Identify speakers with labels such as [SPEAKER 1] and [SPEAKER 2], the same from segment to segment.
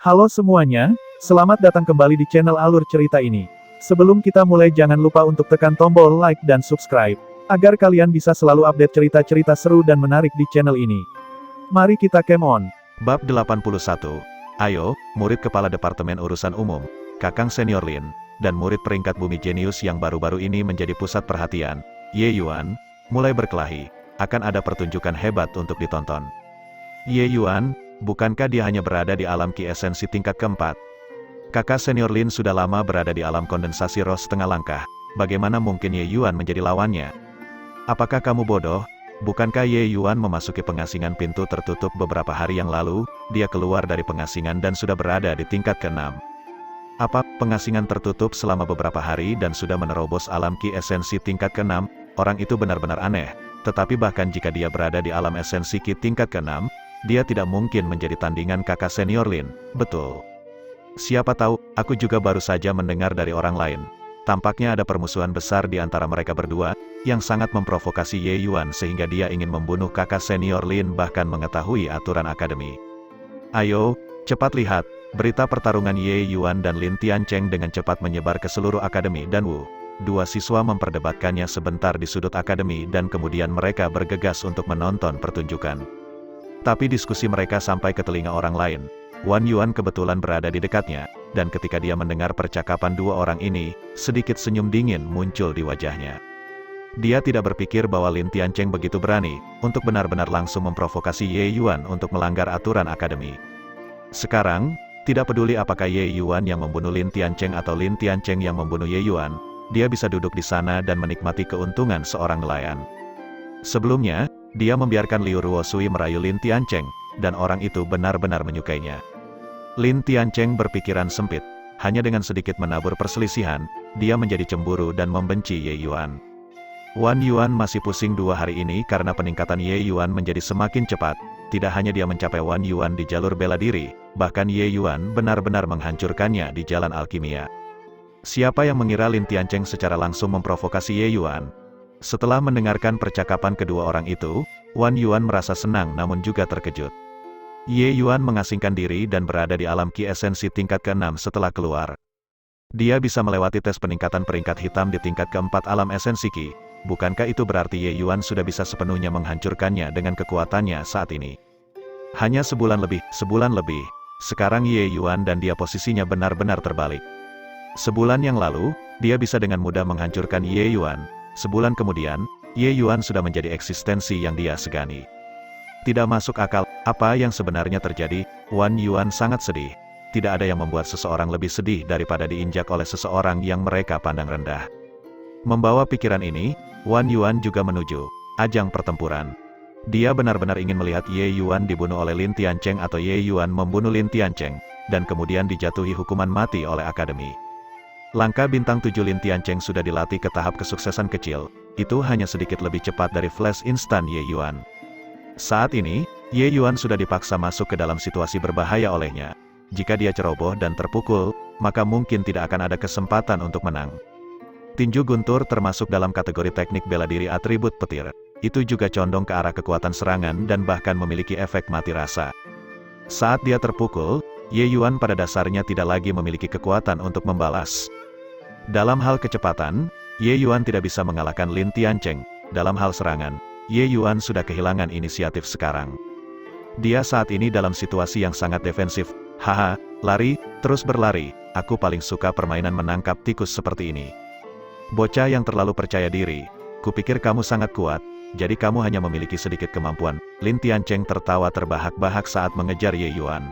[SPEAKER 1] Halo semuanya, selamat datang kembali di channel Alur Cerita ini. Sebelum kita mulai jangan lupa untuk tekan tombol like dan subscribe, agar kalian bisa selalu update cerita-cerita seru dan menarik di channel ini. Mari kita game on.
[SPEAKER 2] Bab 81. Ayo, murid kepala Departemen Urusan Umum, Kakang Senior Lin, dan murid peringkat bumi jenius yang baru-baru ini menjadi pusat perhatian, Ye Yuan, mulai berkelahi. Akan ada pertunjukan hebat untuk ditonton. Ye Yuan, bukankah dia hanya berada di alam ki esensi tingkat keempat? Kakak Senior Lin sudah lama berada di alam kondensasi roh setengah langkah. Bagaimana mungkin Ye Yuan menjadi lawannya? Apakah kamu bodoh? Bukankah Ye Yuan memasuki pengasingan pintu tertutup beberapa hari yang lalu? Dia keluar dari pengasingan dan sudah berada di tingkat ke-6. Apa, pengasingan tertutup selama beberapa hari dan sudah menerobos alam ki esensi tingkat ke-6? Orang itu benar-benar aneh. Tetapi bahkan jika dia berada di alam esensi ki tingkat ke-6, dia tidak mungkin menjadi tandingan kakak Senior Lin, betul. Siapa tahu, aku juga baru saja mendengar dari orang lain. Tampaknya ada permusuhan besar di antara mereka berdua, yang sangat memprovokasi Ye Yuan sehingga dia ingin membunuh kakak Senior Lin bahkan mengetahui aturan akademi. Ayo, cepat lihat, berita pertarungan Ye Yuan dan Lin Tiancheng dengan cepat menyebar ke seluruh akademi dan dua siswa memperdebatkannya sebentar di sudut akademi dan kemudian mereka bergegas untuk menonton pertunjukan. Tapi diskusi mereka sampai ke telinga orang lain. Wan Yuan kebetulan berada di dekatnya, dan ketika dia mendengar percakapan dua orang ini, sedikit senyum dingin muncul di wajahnya. Dia tidak berpikir bahwa Lin Tiancheng begitu berani, untuk benar-benar langsung memprovokasi Ye Yuan untuk melanggar aturan akademi. Sekarang, tidak peduli apakah Ye Yuan yang membunuh Lin Tiancheng atau Lin Tiancheng yang membunuh Ye Yuan, dia bisa duduk di sana dan menikmati keuntungan seorang nelayan. Sebelumnya, dia membiarkan Liu Ruosui merayu Lin Tiancheng, dan orang itu benar-benar menyukainya. Lin Tiancheng berpikiran sempit, hanya dengan sedikit menabur perselisihan, dia menjadi cemburu dan membenci Ye Yuan. Wan Yuan masih pusing 2 hari ini karena peningkatan Ye Yuan menjadi semakin cepat. Tidak hanya dia mencapai Wan Yuan di jalur bela diri, bahkan Ye Yuan benar-benar menghancurkannya di jalan alkimia. Siapa yang mengira Lin Tiancheng secara langsung memprovokasi Ye Yuan? Setelah mendengarkan percakapan kedua orang itu, Wan Yuan merasa senang namun juga terkejut. Ye Yuan mengasingkan diri dan berada di alam ki esensi tingkat ke-6 setelah keluar. Dia bisa melewati tes peningkatan peringkat hitam di tingkat ke-4 alam esensi ki. Bukankah itu berarti Ye Yuan sudah bisa sepenuhnya menghancurkannya dengan kekuatannya saat ini? Hanya sebulan lebih. Sekarang Ye Yuan dan dia posisinya benar-benar terbalik. Sebulan yang lalu, dia bisa dengan mudah menghancurkan Ye Yuan. Sebulan kemudian, Ye Yuan sudah menjadi eksistensi yang dia segani. Tidak masuk akal, apa yang sebenarnya terjadi? Wan Yuan sangat sedih. Tidak ada yang membuat seseorang lebih sedih daripada diinjak oleh seseorang yang mereka pandang rendah. Membawa pikiran ini, Wan Yuan juga menuju ajang pertempuran. Dia benar-benar ingin melihat Ye Yuan dibunuh oleh Lin Tiancheng atau Ye Yuan membunuh Lin Tiancheng, dan kemudian dijatuhi hukuman mati oleh akademi. Langkah bintang 7 Lin Tiancheng sudah dilatih ke tahap kesuksesan kecil, itu hanya sedikit lebih cepat dari flash instan Ye Yuan. Saat ini, Ye Yuan sudah dipaksa masuk ke dalam situasi berbahaya olehnya. Jika dia ceroboh dan terpukul, maka mungkin tidak akan ada kesempatan untuk menang. Tinju guntur termasuk dalam kategori teknik bela diri atribut petir. Itu juga condong ke arah kekuatan serangan dan bahkan memiliki efek mati rasa. Saat dia terpukul, Ye Yuan pada dasarnya tidak lagi memiliki kekuatan untuk membalas. Dalam hal kecepatan, Ye Yuan tidak bisa mengalahkan Lin Tiancheng. Dalam hal serangan, Ye Yuan sudah kehilangan inisiatif sekarang. Dia saat ini dalam situasi yang sangat defensif. Haha, lari, terus berlari. Aku paling suka permainan menangkap tikus seperti ini. Bocah yang terlalu percaya diri. Kupikir kamu sangat kuat, jadi kamu hanya memiliki sedikit kemampuan. Lin Tiancheng tertawa terbahak-bahak saat mengejar Ye Yuan.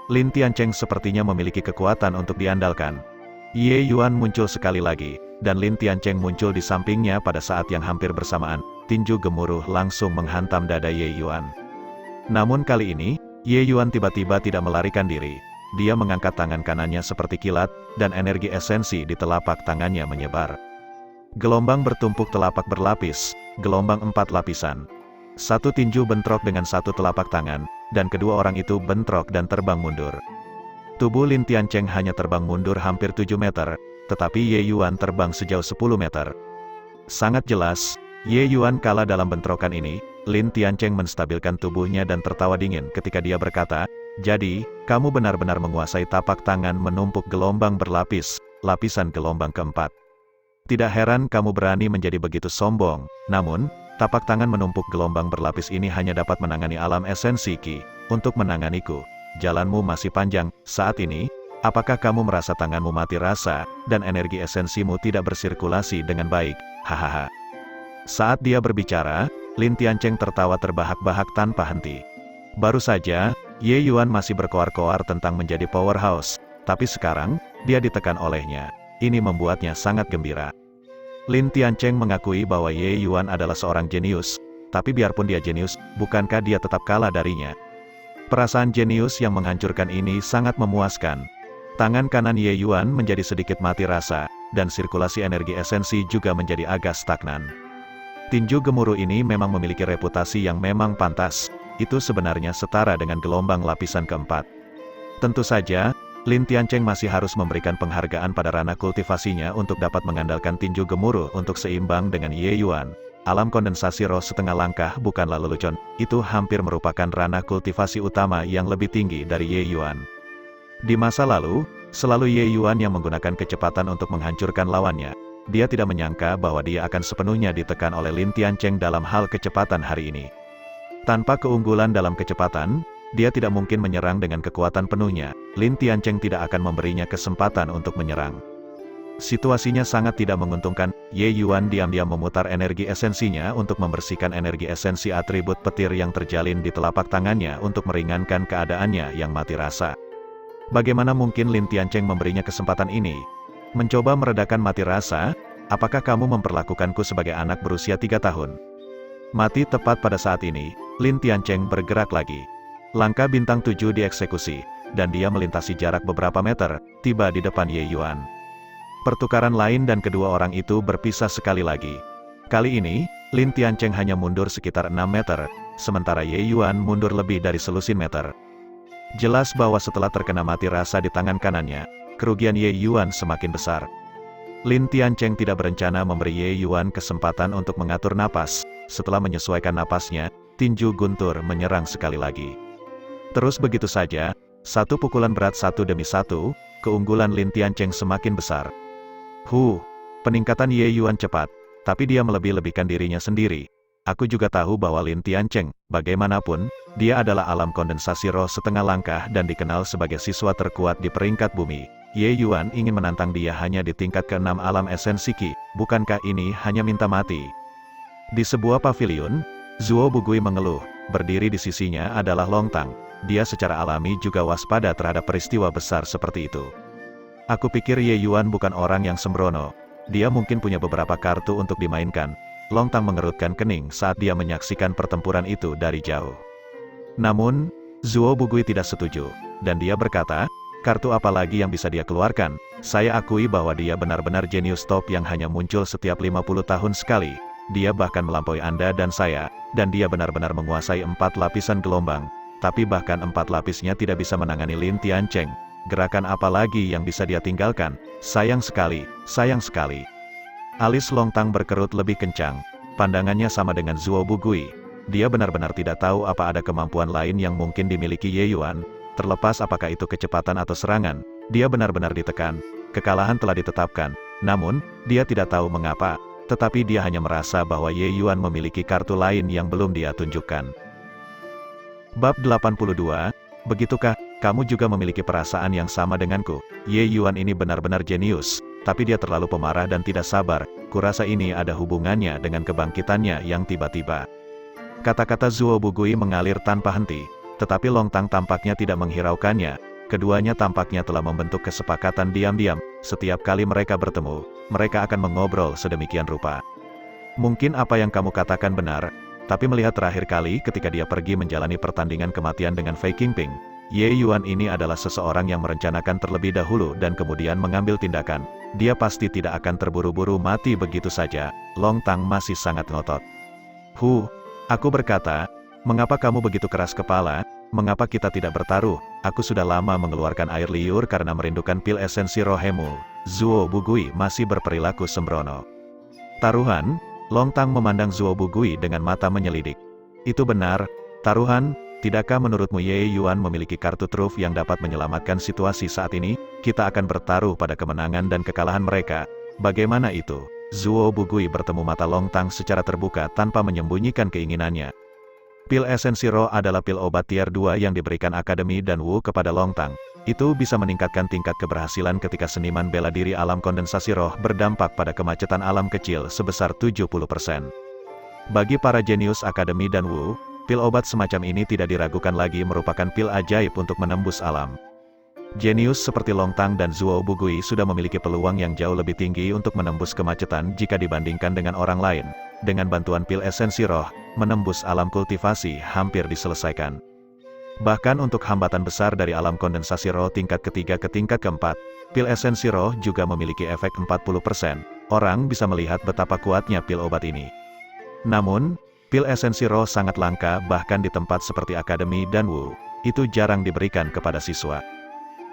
[SPEAKER 2] Lin Tiancheng sepertinya memiliki kekuatan untuk diandalkan. Ye Yuan muncul sekali lagi, dan Lin Tiancheng muncul di sampingnya pada saat yang hampir bersamaan. Tinju gemuruh langsung menghantam dada Ye Yuan. Namun kali ini, Ye Yuan tiba-tiba tidak melarikan diri. Dia mengangkat tangan kanannya seperti kilat, dan energi esensi di telapak tangannya menyebar. Gelombang bertumpuk telapak berlapis, gelombang 4 lapisan. Satu tinju bentrok dengan satu telapak tangan, dan kedua orang itu bentrok dan terbang mundur. Tubuh Lin Tiancheng hanya terbang mundur hampir 7 meter, tetapi Ye Yuan terbang sejauh 10 meter. Sangat jelas, Ye Yuan kalah dalam bentrokan ini. Lin Tiancheng menstabilkan tubuhnya dan tertawa dingin ketika dia berkata, Jadi, kamu benar-benar menguasai tapak tangan menumpuk gelombang berlapis, lapisan gelombang keempat. Tidak heran kamu berani menjadi begitu sombong, namun, tapak tangan menumpuk gelombang berlapis ini hanya dapat menangani alam esensi Ki. Untuk menanganiku, jalanmu masih panjang. Saat ini, apakah kamu merasa tanganmu mati rasa, dan energi esensimu tidak bersirkulasi dengan baik? Hahaha. Saat dia berbicara, Lin Tiancheng tertawa terbahak-bahak tanpa henti. Baru saja, Ye Yuan masih berkoar-koar tentang menjadi powerhouse, tapi sekarang, dia ditekan olehnya. Ini membuatnya sangat gembira. Lin Tiancheng mengakui bahwa Ye Yuan adalah seorang jenius, tapi biarpun dia jenius, bukankah dia tetap kalah darinya? Perasaan jenius yang menghancurkan ini sangat memuaskan. Tangan kanan Ye Yuan menjadi sedikit mati rasa, dan sirkulasi energi esensi juga menjadi agak stagnan. Tinju gemuruh ini memang memiliki reputasi yang memang pantas. Itu sebenarnya setara dengan gelombang lapisan keempat. Tentu saja, Lin Tiancheng masih harus memberikan penghargaan pada ranah kultivasinya untuk dapat mengandalkan tinju gemuruh untuk seimbang dengan Ye Yuan. Alam kondensasi roh setengah langkah bukanlah lelucon, itu hampir merupakan ranah kultivasi utama yang lebih tinggi dari Ye Yuan. Di masa lalu, selalu Ye Yuan yang menggunakan kecepatan untuk menghancurkan lawannya. Dia tidak menyangka bahwa dia akan sepenuhnya ditekan oleh Lin Tiancheng dalam hal kecepatan hari ini. Tanpa keunggulan dalam kecepatan, dia tidak mungkin menyerang dengan kekuatan penuhnya. Lin Tiancheng tidak akan memberinya kesempatan untuk menyerang. Situasinya sangat tidak menguntungkan. Ye Yuan diam-diam memutar energi esensinya untuk membersihkan energi esensi atribut petir yang terjalin di telapak tangannya untuk meringankan keadaannya yang mati rasa. Bagaimana mungkin Lin Tiancheng memberinya kesempatan ini? Mencoba meredakan mati rasa, apakah kamu memperlakukanku sebagai anak berusia 3 tahun? Mati tepat pada saat ini, Lin Tiancheng bergerak lagi. Langkah bintang 7 dieksekusi, dan dia melintasi jarak beberapa meter, tiba di depan Ye Yuan. Pertukaran lain dan kedua orang itu berpisah sekali lagi. Kali ini, Lin Tiancheng hanya mundur sekitar 6 meter, sementara Ye Yuan mundur lebih dari selusin meter. Jelas bahwa setelah terkena mati rasa di tangan kanannya, kerugian Ye Yuan semakin besar. Lin Tiancheng tidak berencana memberi Ye Yuan kesempatan untuk mengatur napas. Setelah menyesuaikan napasnya, tinju guntur menyerang sekali lagi. Terus begitu saja, satu pukulan berat satu demi satu, keunggulan Lin Tiancheng semakin besar. Peningkatan Ye Yuan cepat, tapi dia melebih-lebihkan dirinya sendiri. Aku juga tahu bahwa Lin Tiancheng, bagaimanapun, dia adalah alam kondensasi roh setengah langkah dan dikenal sebagai siswa terkuat di peringkat bumi. Ye Yuan ingin menantang dia hanya di tingkat ke-6 alam esensi Qi, bukankah ini hanya minta mati? Di sebuah pavilion, Zuo Bugui mengeluh. Berdiri di sisinya adalah Long Tang. Dia secara alami juga waspada terhadap peristiwa besar seperti itu. Aku pikir Ye Yuan bukan orang yang sembrono. Dia mungkin punya beberapa kartu untuk dimainkan. Long Tang mengerutkan kening saat dia menyaksikan pertempuran itu dari jauh. Namun, Zuo Bugui tidak setuju, dan dia berkata, kartu apa lagi yang bisa dia keluarkan? Saya akui bahwa dia benar-benar jenius top yang hanya muncul setiap 50 tahun sekali. Dia bahkan melampaui Anda dan saya, dan dia benar-benar menguasai 4 lapisan gelombang. Tapi bahkan 4 lapisnya tidak bisa menangani Lin Tiancheng. Gerakan apa lagi yang bisa dia tinggalkan? Sayang sekali, sayang sekali. Alis Long Tang berkerut lebih kencang. Pandangannya sama dengan Zuo Bugui. Dia benar-benar tidak tahu apa ada kemampuan lain yang mungkin dimiliki Ye Yuan. Terlepas apakah itu kecepatan atau serangan, dia benar-benar ditekan. Kekalahan telah ditetapkan. Namun, dia tidak tahu mengapa. Tetapi dia hanya merasa bahwa Ye Yuan memiliki kartu lain yang belum dia tunjukkan. Bab 82, begitukah, kamu juga memiliki perasaan yang sama denganku? Ye Yuan ini benar-benar jenius, tapi dia terlalu pemarah dan tidak sabar. Kurasa ini ada hubungannya dengan kebangkitannya yang tiba-tiba. Kata-kata Zuo Bugui mengalir tanpa henti, tetapi Long Tang tampaknya tidak menghiraukannya. Keduanya tampaknya telah membentuk kesepakatan diam-diam. Setiap kali mereka bertemu, mereka akan mengobrol sedemikian rupa. Mungkin apa yang kamu katakan benar, tapi melihat terakhir kali ketika dia pergi menjalani pertandingan kematian dengan Fei Qingping, Ye Yuan ini adalah seseorang yang merencanakan terlebih dahulu dan kemudian mengambil tindakan. Dia pasti tidak akan terburu-buru mati begitu saja. Long Tang masih sangat ngotot. Aku berkata, mengapa kamu begitu keras kepala? Mengapa kita tidak bertaruh? Aku sudah lama mengeluarkan air liur karena merindukan pil esensi rohemu. Zuo Bugui masih berperilaku sembrono. Taruhan? Long Tang memandang Zuo Bugui dengan mata menyelidik. Itu benar, taruhan? Tidakkah menurutmu Ye Yuan memiliki kartu truf yang dapat menyelamatkan situasi saat ini? Kita akan bertaruh pada kemenangan dan kekalahan mereka. Bagaimana itu? Zuo Bugui bertemu mata Long Tang secara terbuka tanpa menyembunyikan keinginannya. Pil esensi roh adalah pil obat tier 2 yang diberikan Akademi dan Wu kepada Long Tang. Itu bisa meningkatkan tingkat keberhasilan ketika seniman bela diri alam kondensasi roh berdampak pada kemacetan alam kecil sebesar 70%. Bagi para jenius Akademi dan Wu, pil obat semacam ini tidak diragukan lagi merupakan pil ajaib untuk menembus alam. Jenius seperti Long Tang dan Zuo Bugui sudah memiliki peluang yang jauh lebih tinggi untuk menembus kemacetan jika dibandingkan dengan orang lain. Dengan bantuan pil esensi roh, menembus alam kultivasi hampir diselesaikan. Bahkan untuk hambatan besar dari alam kondensasi roh tingkat ketiga ke tingkat keempat, pil esensi roh juga memiliki efek 40%. Orang bisa melihat betapa kuatnya pil obat ini. Namun, pil esensi roh sangat langka bahkan di tempat seperti Akademi dan Wu. Itu jarang diberikan kepada siswa.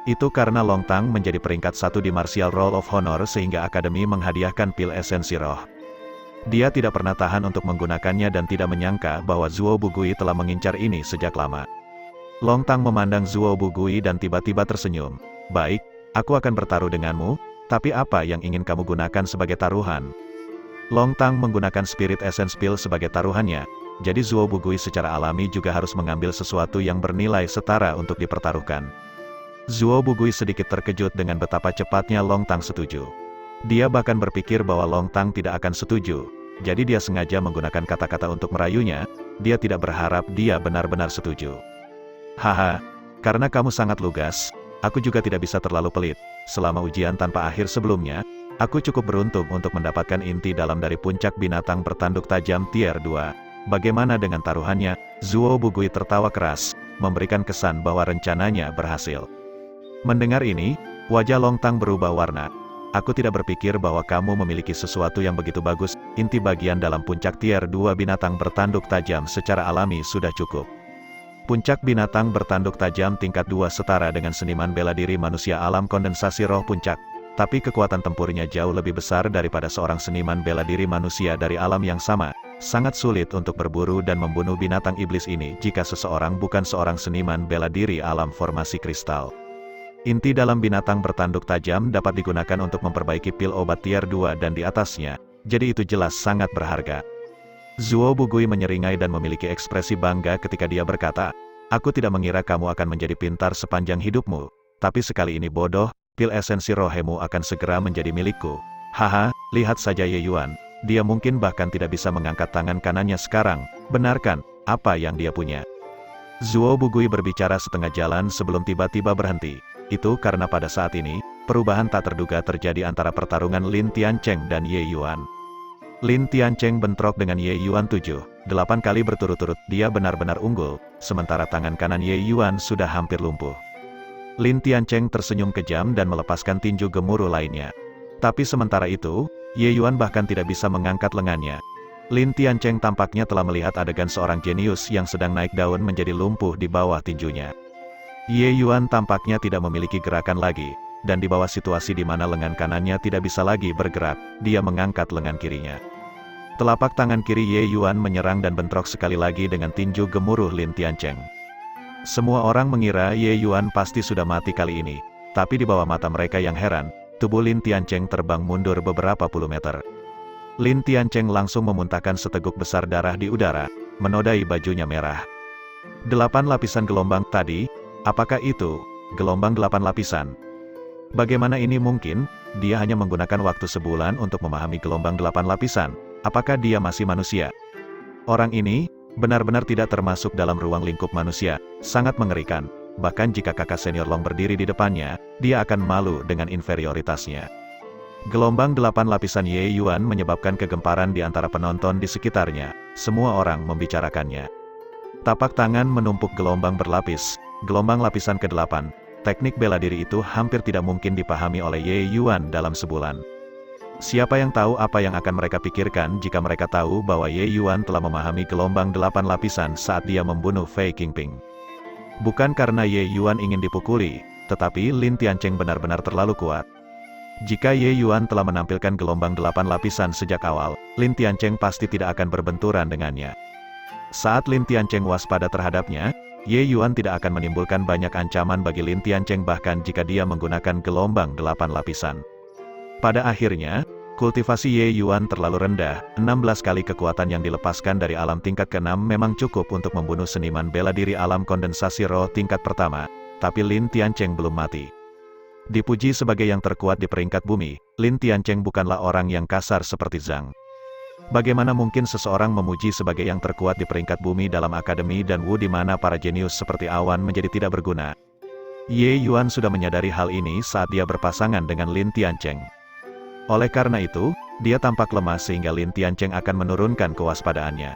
[SPEAKER 2] Itu karena Long Tang menjadi peringkat 1 di Martial Roll of Honor sehingga Akademi menghadiahkan pil esensi roh. Dia tidak pernah tahan untuk menggunakannya dan tidak menyangka bahwa Zuo Bugui telah mengincar ini sejak lama. Long Tang memandang Zuo Bugui dan tiba-tiba tersenyum. Baik, aku akan bertaruh denganmu, tapi apa yang ingin kamu gunakan sebagai taruhan? Long Tang menggunakan Spirit Essence Pill sebagai taruhannya, jadi Zuo Bugui secara alami juga harus mengambil sesuatu yang bernilai setara untuk dipertaruhkan. Zuo Bugui sedikit terkejut dengan betapa cepatnya Long Tang setuju. Dia bahkan berpikir bahwa Long Tang tidak akan setuju, jadi dia sengaja menggunakan kata-kata untuk merayunya. Dia tidak berharap dia benar-benar setuju. Haha, karena kamu sangat lugas, aku juga tidak bisa terlalu pelit. Selama ujian tanpa akhir sebelumnya, aku cukup beruntung untuk mendapatkan inti dalam dari puncak binatang bertanduk tajam tier 2. Bagaimana dengan taruhannya? Zuo Bugui tertawa keras, memberikan kesan bahwa rencananya berhasil. Mendengar ini, wajah Long Tang berubah warna. Aku tidak berpikir bahwa kamu memiliki sesuatu yang begitu bagus. Inti bagian dalam puncak tier 2 binatang bertanduk tajam secara alami sudah cukup. Puncak binatang bertanduk tajam tingkat 2 setara dengan seniman bela diri manusia alam kondensasi roh puncak. Tapi kekuatan tempurnya jauh lebih besar daripada seorang seniman bela diri manusia dari alam yang sama. Sangat sulit untuk berburu dan membunuh binatang iblis ini jika seseorang bukan seorang seniman bela diri alam formasi kristal. Inti dalam binatang bertanduk tajam dapat digunakan untuk memperbaiki pil obat tier 2 dan di atasnya, jadi itu jelas sangat berharga. Zuo Bugui menyeringai dan memiliki ekspresi bangga ketika dia berkata, aku tidak mengira kamu akan menjadi pintar sepanjang hidupmu, tapi sekali ini bodoh, pil esensi rohemu akan segera menjadi milikku. Haha, lihat saja Ye Yuan, dia mungkin bahkan tidak bisa mengangkat tangan kanannya sekarang, benarkan, apa yang dia punya. Zuo Bugui berbicara setengah jalan sebelum tiba-tiba berhenti. Itu karena pada saat ini, perubahan tak terduga terjadi antara pertarungan Lin Tiancheng dan Ye Yuan. Lin Tiancheng bentrok dengan Ye Yuan 7-8 kali berturut-turut, dia benar-benar unggul, sementara tangan kanan Ye Yuan sudah hampir lumpuh. Lin Tiancheng tersenyum kejam dan melepaskan tinju gemuruh lainnya. Tapi sementara itu, Ye Yuan bahkan tidak bisa mengangkat lengannya. Lin Tiancheng tampaknya telah melihat adegan seorang jenius yang sedang naik daun menjadi lumpuh di bawah tinjunya. Ye Yuan tampaknya tidak memiliki gerakan lagi, dan di bawah situasi di mana lengan kanannya tidak bisa lagi bergerak, dia mengangkat lengan kirinya. Telapak tangan kiri Ye Yuan menyerang dan bentrok sekali lagi dengan tinju gemuruh Lin Tiancheng. Semua orang mengira Ye Yuan pasti sudah mati kali ini, tapi di bawah mata mereka yang heran, tubuh Lin Tiancheng terbang mundur beberapa puluh meter. Lin Tiancheng langsung memuntahkan seteguk besar darah di udara, menodai bajunya merah. 8 lapisan gelombang tadi. Apakah itu gelombang 8 lapisan? Bagaimana ini mungkin? Dia hanya menggunakan waktu sebulan untuk memahami gelombang 8 lapisan. Apakah dia masih manusia? Orang ini benar-benar tidak termasuk dalam ruang lingkup manusia. Sangat mengerikan. Bahkan jika kakak senior Long berdiri di depannya, dia akan malu dengan inferioritasnya. Gelombang 8 lapisan Ye Yuan menyebabkan kegemparan di antara penonton di sekitarnya. Semua orang membicarakannya. Tapak tangan menumpuk gelombang berlapis. Gelombang lapisan ke-8, teknik bela diri itu hampir tidak mungkin dipahami oleh Ye Yuan dalam sebulan. Siapa yang tahu apa yang akan mereka pikirkan jika mereka tahu bahwa Ye Yuan telah memahami gelombang 8 lapisan saat dia membunuh Fei Qingping. Bukan karena Ye Yuan ingin dipukuli, tetapi Lin Tiancheng benar-benar terlalu kuat. Jika Ye Yuan telah menampilkan gelombang 8 lapisan sejak awal, Lin Tiancheng pasti tidak akan berbenturan dengannya. Saat Lin Tiancheng waspada terhadapnya, Ye Yuan tidak akan menimbulkan banyak ancaman bagi Lin Tiancheng bahkan jika dia menggunakan gelombang 8 lapisan. Pada akhirnya, kultivasi Ye Yuan terlalu rendah, 16 kali kekuatan yang dilepaskan dari alam tingkat ke-6 memang cukup untuk membunuh seniman bela diri alam kondensasi roh tingkat pertama, tapi Lin Tiancheng belum mati. Dipuji sebagai yang terkuat di peringkat bumi, Lin Tiancheng bukanlah orang yang kasar seperti Zhang. Bagaimana mungkin seseorang memuji sebagai yang terkuat di peringkat bumi dalam akademi dan Wu di mana para jenius seperti awan menjadi tidak berguna? Ye Yuan sudah menyadari hal ini saat dia berpasangan dengan Lin Tiancheng. Oleh karena itu, dia tampak lemah sehingga Lin Tiancheng akan menurunkan kewaspadaannya.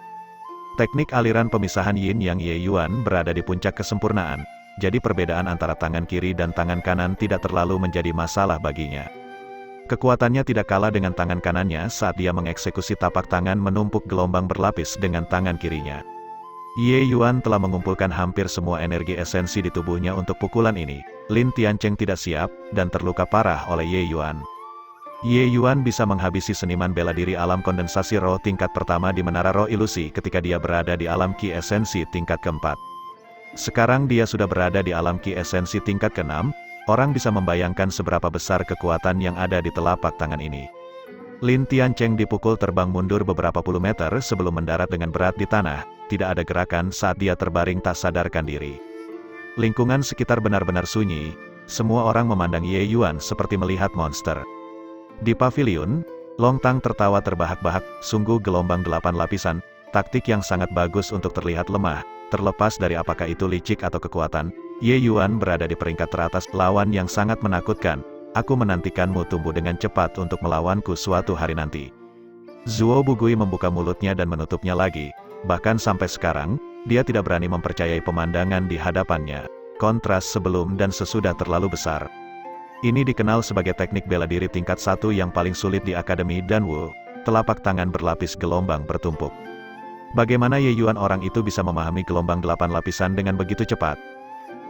[SPEAKER 2] Teknik aliran pemisahan Yin Yang Ye Yuan berada di puncak kesempurnaan, jadi perbedaan antara tangan kiri dan tangan kanan tidak terlalu menjadi masalah baginya. Kekuatannya tidak kalah dengan tangan kanannya saat dia mengeksekusi tapak tangan menumpuk gelombang berlapis dengan tangan kirinya. Ye Yuan telah mengumpulkan hampir semua energi esensi di tubuhnya untuk pukulan ini. Lin Tiancheng tidak siap, dan terluka parah oleh Ye Yuan. Ye Yuan bisa menghabisi seniman bela diri alam kondensasi roh tingkat pertama di menara roh ilusi ketika dia berada di alam ki esensi tingkat keempat. Sekarang dia sudah berada di alam ki esensi tingkat ke-6, orang bisa membayangkan seberapa besar kekuatan yang ada di telapak tangan ini. Lin Tiancheng dipukul terbang mundur beberapa puluh meter sebelum mendarat dengan berat di tanah, tidak ada gerakan saat dia terbaring tak sadarkan diri. Lingkungan sekitar benar-benar sunyi, semua orang memandang Ye Yuan seperti melihat monster. Di pavilion, Long Tang tertawa terbahak-bahak, sungguh gelombang 8 lapisan, taktik yang sangat bagus untuk terlihat lemah. Terlepas dari apakah itu licik atau kekuatan, Ye Yuan berada di peringkat teratas, lawan yang sangat menakutkan. Aku menantikanmu tumbuh dengan cepat untuk melawanku suatu hari nanti. Zuo Bugui membuka mulutnya dan menutupnya lagi, bahkan sampai sekarang, dia tidak berani mempercayai pemandangan di hadapannya. Kontras sebelum dan sesudah terlalu besar. Ini dikenal sebagai teknik bela diri tingkat 1 yang paling sulit di Akademi Dan Wu, telapak tangan berlapis gelombang bertumpuk. Bagaimana Ye Yuan orang itu bisa memahami gelombang 8 lapisan dengan begitu cepat?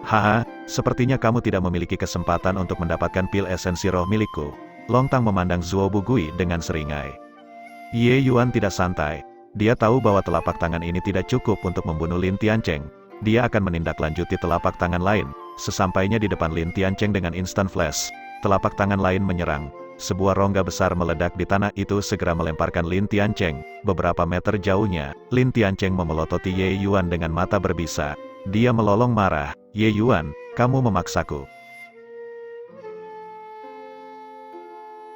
[SPEAKER 2] Haha, sepertinya kamu tidak memiliki kesempatan untuk mendapatkan pil esensi roh milikku. Long Tang memandang Zuo Bugui dengan seringai. Ye Yuan tidak santai. Dia tahu bahwa telapak tangan ini tidak cukup untuk membunuh Lin Tiancheng. Dia akan menindaklanjuti telapak tangan lain. Sesampainya di depan Lin Tiancheng dengan instant flash, telapak tangan lain menyerang. Sebuah rongga besar meledak di tanah itu segera melemparkan Lin Tiancheng. Beberapa meter jauhnya, Lin Tiancheng memelototi Ye Yuan dengan mata berbisa. Dia melolong marah, Ye Yuan, kamu memaksaku.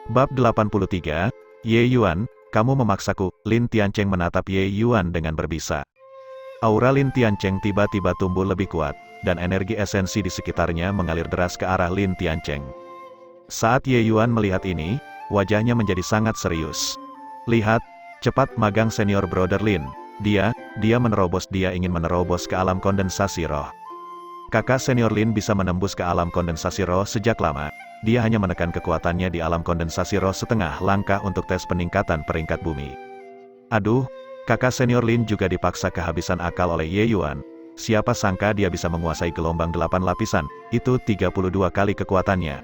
[SPEAKER 2] Bab 83, Ye Yuan, kamu memaksaku. Lin Tiancheng menatap Ye Yuan dengan berbisa. Aura Lin Tiancheng tiba-tiba tumbuh lebih kuat, dan energi esensi di sekitarnya mengalir deras ke arah Lin Tiancheng. Saat Ye Yuan melihat ini, wajahnya menjadi sangat serius. Lihat, cepat magang senior brother Lin. Dia ingin menerobos ke alam kondensasi roh. Kakak senior Lin bisa menembus ke alam kondensasi roh sejak lama. Dia hanya menekan kekuatannya di alam kondensasi roh setengah langkah untuk tes peningkatan peringkat bumi. Aduh, kakak senior Lin juga dipaksa kehabisan akal oleh Ye Yuan. Siapa sangka dia bisa menguasai gelombang 8 lapisan, itu 32 kali kekuatannya.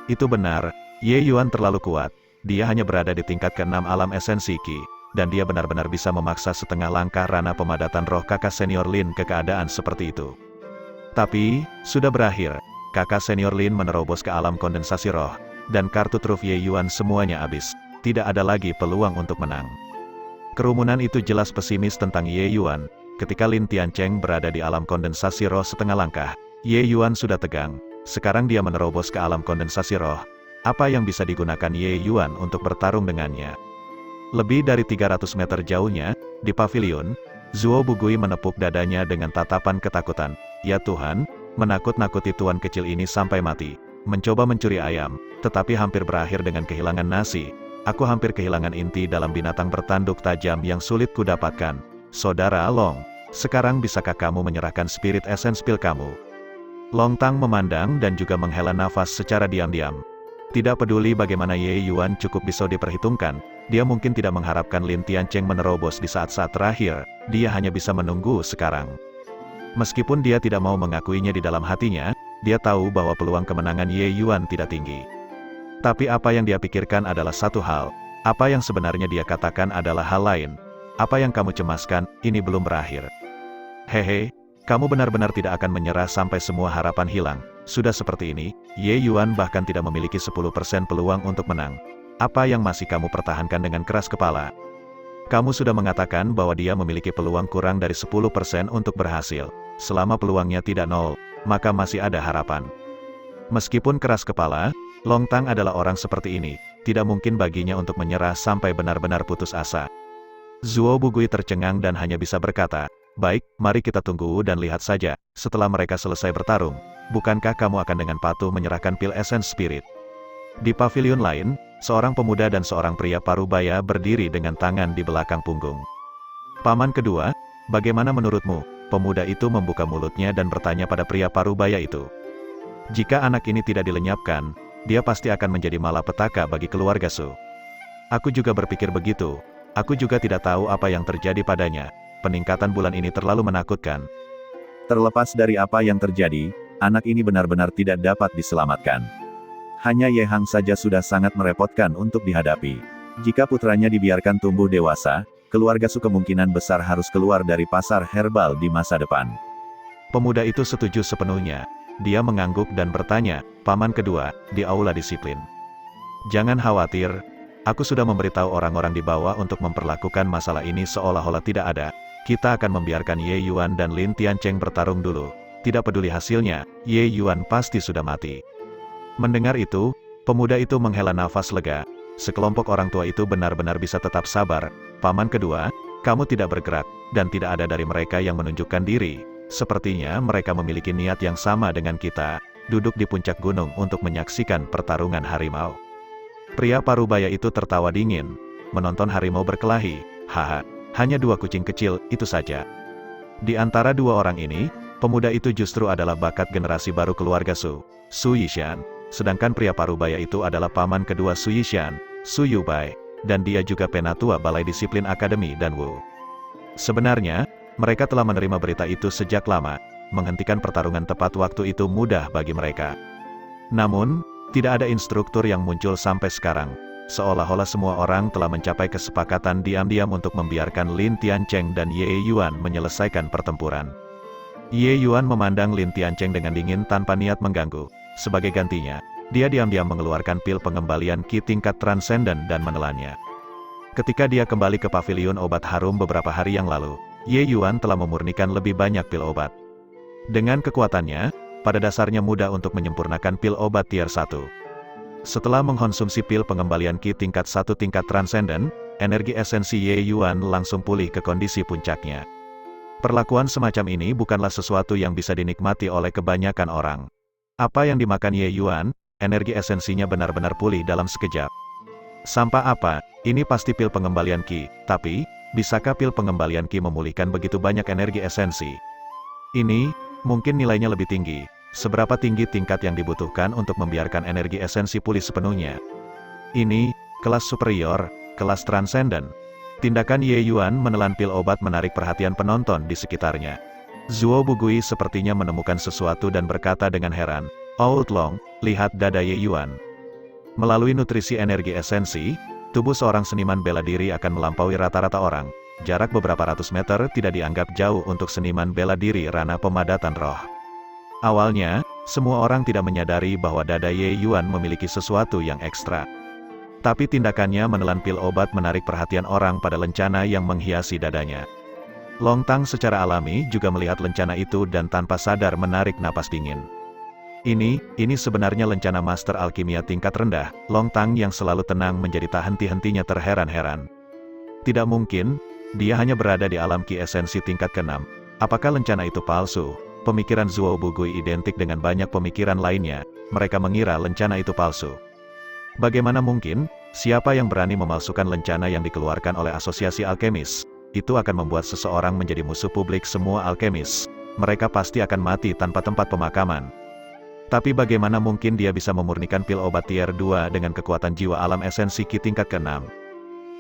[SPEAKER 2] Itu benar, Ye Yuan terlalu kuat. Dia hanya berada di tingkat ke-6 alam esensi Qi, dan dia benar-benar bisa memaksa setengah langkah ranah pemadatan roh kakak senior Lin ke keadaan seperti itu. Tapi, sudah berakhir. Kakak senior Lin menerobos ke alam kondensasi roh, dan kartu truf Ye Yuan semuanya habis. Tidak ada lagi peluang untuk menang. Kerumunan itu jelas pesimis tentang Ye Yuan. Ketika Lin Tiancheng berada di alam kondensasi roh setengah langkah, Ye Yuan sudah tegang. Sekarang dia menerobos ke alam kondensasi roh. Apa yang bisa digunakan Ye Yuan untuk bertarung dengannya? Lebih dari 300 meter jauhnya, di pavilion, Zuo Bugui menepuk dadanya dengan tatapan ketakutan. Ya Tuhan, menakut-nakuti tuan kecil ini sampai mati. Mencoba mencuri ayam, tetapi hampir berakhir dengan kehilangan nasi. Aku hampir kehilangan inti dalam binatang bertanduk tajam yang sulit kudapatkan. Saudara Long, sekarang bisakah kamu menyerahkan spirit essence pil kamu? Long Tang memandang dan juga menghela nafas secara diam-diam. Tidak peduli bagaimana Ye Yuan cukup bisa diperhitungkan, dia mungkin tidak mengharapkan Lin Tiancheng menerobos di saat-saat terakhir, dia hanya bisa menunggu sekarang. Meskipun dia tidak mau mengakuinya di dalam hatinya, dia tahu bahwa peluang kemenangan Ye Yuan tidak tinggi. Tapi apa yang dia pikirkan adalah satu hal, apa yang sebenarnya dia katakan adalah hal lain. Apa yang kamu cemaskan, ini belum berakhir. Hehe, Kamu benar-benar tidak akan menyerah sampai semua harapan hilang. Sudah seperti ini, Ye Yuan bahkan tidak memiliki 10% peluang untuk menang. Apa yang masih kamu pertahankan dengan keras kepala? Kamu sudah mengatakan bahwa dia memiliki peluang kurang dari 10% untuk berhasil. Selama peluangnya tidak nol, maka masih ada harapan. Meskipun keras kepala, Long Tang adalah orang seperti ini. Tidak mungkin baginya untuk menyerah sampai benar-benar putus asa. Zuo Bugui tercengang dan hanya bisa berkata, "Baik, mari kita tunggu dan lihat saja, setelah mereka selesai bertarung, bukankah kamu akan dengan patuh menyerahkan pil Essence Spirit?" Di pavilion lain, seorang pemuda dan seorang pria parubaya berdiri dengan tangan di belakang punggung. "Paman kedua, bagaimana menurutmu?" Pemuda itu membuka mulutnya dan bertanya pada pria parubaya itu. Jika anak ini tidak dilenyapkan, dia pasti akan menjadi malapetaka bagi keluarga Su. Aku juga berpikir begitu. Aku juga tidak tahu apa yang terjadi padanya. Peningkatan bulan ini terlalu menakutkan.
[SPEAKER 1] Terlepas dari apa yang terjadi, anak ini benar-benar tidak dapat diselamatkan. Hanya Ye Hang saja sudah sangat merepotkan untuk dihadapi. Jika putranya dibiarkan tumbuh dewasa, keluarga Su kemungkinan besar harus keluar dari pasar herbal di masa depan.
[SPEAKER 2] Pemuda itu setuju sepenuhnya. Dia mengangguk dan bertanya, "Paman kedua, di aula disiplin. Jangan khawatir, aku sudah memberitahu orang-orang di bawah untuk memperlakukan masalah ini seolah-olah tidak ada. Kita akan membiarkan Ye Yuan dan Lin Tiancheng bertarung dulu. Tidak peduli hasilnya, Ye Yuan pasti sudah mati." Mendengar itu, pemuda itu menghela nafas lega. Sekelompok orang tua itu benar-benar bisa tetap sabar. "Paman kedua, kamu tidak bergerak, dan tidak ada dari mereka yang menunjukkan diri. Sepertinya mereka memiliki niat yang sama dengan kita, duduk di puncak gunung untuk menyaksikan pertarungan harimau." Pria parubaya itu tertawa dingin. "Menonton harimau berkelahi, haha. Hanya 2 kucing kecil, itu saja." Di antara 2 orang ini, pemuda itu justru adalah bakat generasi baru keluarga Su, Su Yishan. Sedangkan pria parubaya itu adalah paman kedua Su Yishan, Su Yubai, dan dia juga penatua Balai Disiplin Akademi Danwu. Sebenarnya, mereka telah menerima berita itu sejak lama. Menghentikan pertarungan tepat waktu itu mudah bagi mereka. Namun, tidak ada instruktur yang muncul sampai sekarang. Seolah-olah semua orang telah mencapai kesepakatan diam-diam untuk membiarkan Lin Tiancheng dan Ye Yuan menyelesaikan pertempuran. Ye Yuan memandang Lin Tiancheng dengan dingin tanpa niat mengganggu. Sebagai gantinya, dia diam-diam mengeluarkan pil pengembalian Qi tingkat transenden dan menelannya. Ketika dia kembali ke pavilion obat harum beberapa hari yang lalu, Ye Yuan telah memurnikan lebih banyak pil obat. Dengan kekuatannya, pada dasarnya mudah untuk menyempurnakan pil obat tier 1. Setelah mengkonsumsi pil pengembalian Qi tingkat 1 tingkat transenden, energi esensi Ye Yuan langsung pulih ke kondisi puncaknya. Perlakuan semacam ini bukanlah sesuatu yang bisa dinikmati oleh kebanyakan orang. Apa yang dimakan Ye Yuan, energi esensinya benar-benar pulih dalam sekejap. Sampah apa, ini pasti pil pengembalian Qi, tapi, bisakah pil pengembalian Qi memulihkan begitu banyak energi esensi? Ini, mungkin nilainya lebih tinggi. Seberapa tinggi tingkat yang dibutuhkan untuk membiarkan energi esensi pulih sepenuhnya? Ini, kelas superior, kelas transenden. Tindakan Ye Yuan menelan pil obat menarik perhatian penonton di sekitarnya. Zuo Bugui sepertinya menemukan sesuatu dan berkata dengan heran, "Outlong, lihat dada Ye Yuan." Melalui nutrisi energi esensi, tubuh seorang seniman bela diri akan melampaui rata-rata orang. Jarak beberapa ratus meter tidak dianggap jauh untuk seniman bela diri ranah pemadatan roh. Awalnya, semua orang tidak menyadari bahwa dada Ye Yuan memiliki sesuatu yang ekstra. Tapi tindakannya menelan pil obat menarik perhatian orang pada lencana yang menghiasi dadanya. Long Tang secara alami juga melihat lencana itu dan tanpa sadar menarik napas dingin. Ini sebenarnya lencana master alkimia tingkat rendah. Long Tang yang selalu tenang menjadi tak henti-hentinya terheran-heran. Tidak mungkin, dia hanya berada di alam Qi esensi tingkat ke-6. Apakah lencana itu palsu? Pemikiran Zuo Bugui identik dengan banyak pemikiran lainnya. Mereka mengira lencana itu palsu. Bagaimana mungkin? Siapa yang berani memalsukan lencana yang dikeluarkan oleh asosiasi alkemis? Itu akan membuat seseorang menjadi musuh publik semua alkemis. Mereka pasti akan mati tanpa tempat pemakaman. Tapi bagaimana mungkin dia bisa memurnikan pil obat tier 2 dengan kekuatan jiwa alam esensi Qi tingkat ke-6?